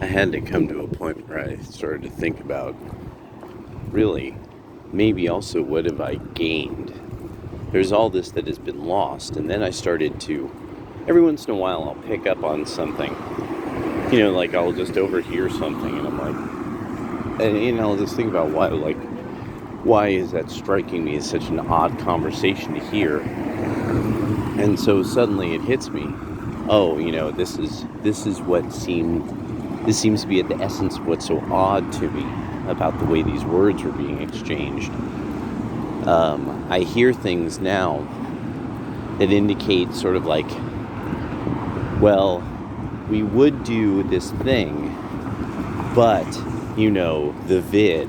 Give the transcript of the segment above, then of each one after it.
I had to come to a point where I started to think about, really, maybe also what have I gained? There's all this that has been lost, and then I started to, every once in a while, I'll pick up on something. Like I'll just overhear something, and I'm like, and I'll just think about why is that striking me as such an odd conversation to hear? And so suddenly it hits me. Oh, this seems to be at the essence of what's so odd to me about the way these words are being exchanged. I hear things now that indicate sort of like, well, we would do this thing, but, the vid,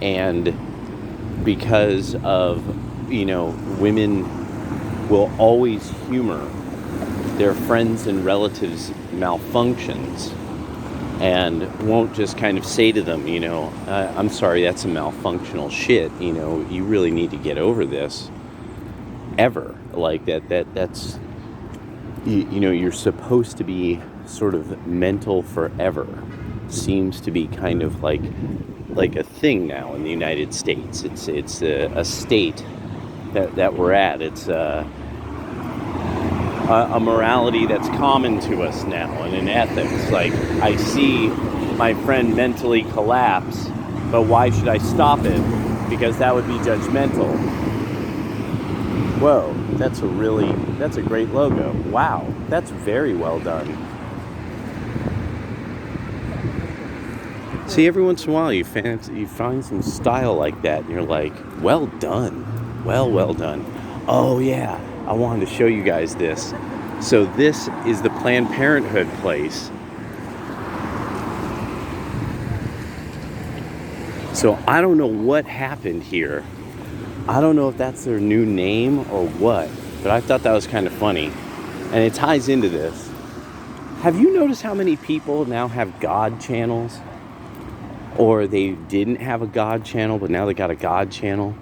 and because of, women will always humor their friends and relatives' malfunctions and won't just kind of say to them, I'm sorry, that's a malfunctional shit, you really need to get over this, ever. Like that's, you're supposed to be sort of mental forever. Seems to be kind of like a thing now in the United States. It's a state that we're at. It's a morality that's common to us now, and an ethics. Like, I see my friend mentally collapse, but why should I stop it? Because that would be judgmental. Whoa, that's a great logo. Wow, that's very well done. See, every once in a while you find some style like that, and you're like, well done. Well done. Oh yeah, I wanted to show you guys this. So this is the Planned Parenthood place. So I don't know what happened here. I don't know if that's their new name or what, but I thought that was kind of funny. And it ties into this. Have you noticed how many people now have God channels? Or they didn't have a God channel, but now they got a God channel?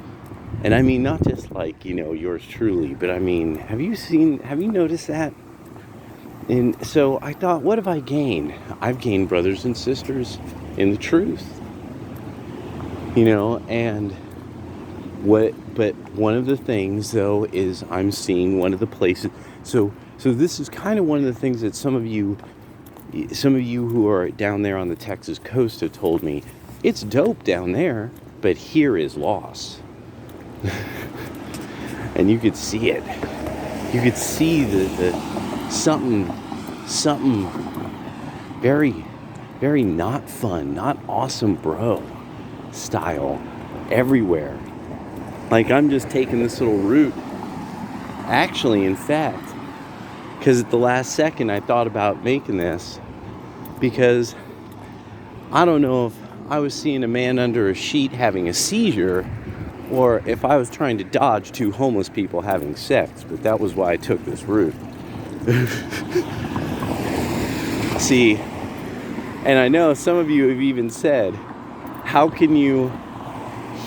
And I mean, not just like, yours truly, but I mean, have you noticed that? And so I thought, what have I gained? I've gained brothers and sisters in the truth. And but one of the things though is I'm seeing one of the places. So this is kind of one of the things that some of you who are down there on the Texas coast have told me. It's dope down there, but here is loss. And you could see it. You could see the something very, very not fun, not awesome, bro style everywhere. Like, I'm just taking this little route. Actually, in fact, because at the last second I thought about making this, because I don't know if I was seeing a man under a sheet having a seizure, or if I was trying to dodge two homeless people having sex, but that was why I took this route. See, and I know some of you have even said, how can you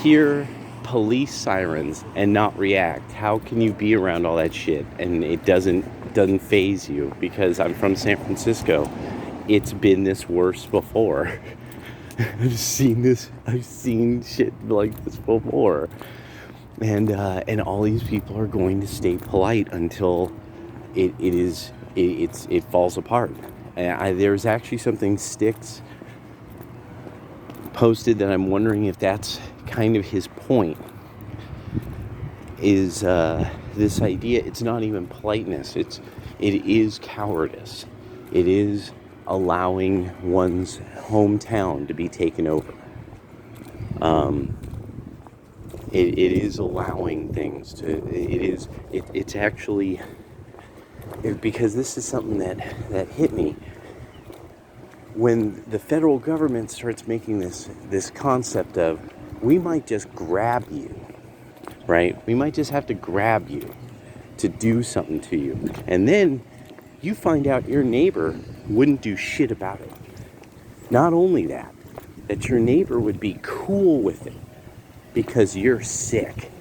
hear police sirens and not react? How can you be around all that shit and it doesn't faze you? Because I'm from San Francisco. It's been this worse before. I've seen shit like this before. And all these people are going to stay polite until it falls apart. And there's actually something Styx posted that I'm wondering if that's kind of his point, is this idea. It's not even politeness, it is cowardice. It is allowing one's hometown to be taken over. It is allowing things to, it's actually, because this is something that hit me. When the federal government starts making this concept of, we might just grab you, right? We might just have to grab you to do something to you. And then you find out your neighbor wouldn't do shit about it. Not only that your neighbor would be cool with it because you're sick.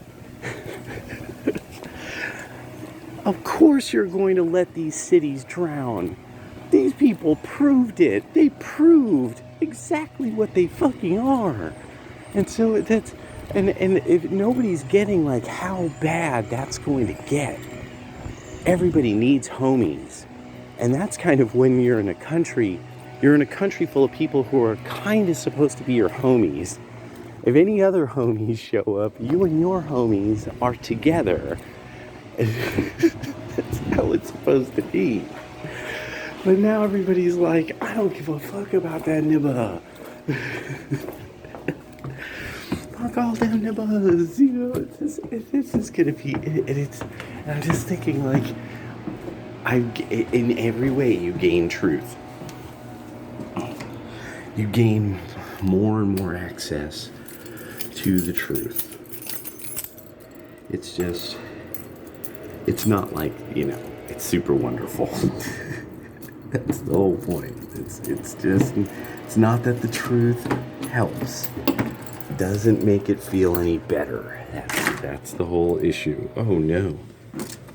Of course you're going to let these cities drown. These people proved it. They proved exactly what they fucking are. And so that's, and if nobody's getting like how bad that's going to get, everybody needs homies. And that's kind of when you're in a country full of people who are kind of supposed to be your homies. If any other homies show up, you and your homies are together. That's how it's supposed to be. But now everybody's like, I don't give a fuck about that nibba. Fuck all them nibbas. You know, this is gonna be, I'm just thinking like, in every way you gain truth. You gain more and more access to the truth. It's just, it's not like, you know, it's super wonderful. That's the whole point. It's just, it's not that the truth helps. Doesn't make it feel any better. That's the whole issue. Oh no.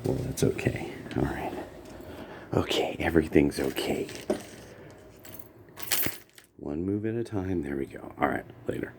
Well, that's okay. All right. Okay, everything's okay. One move at a time. There we go. All right, later.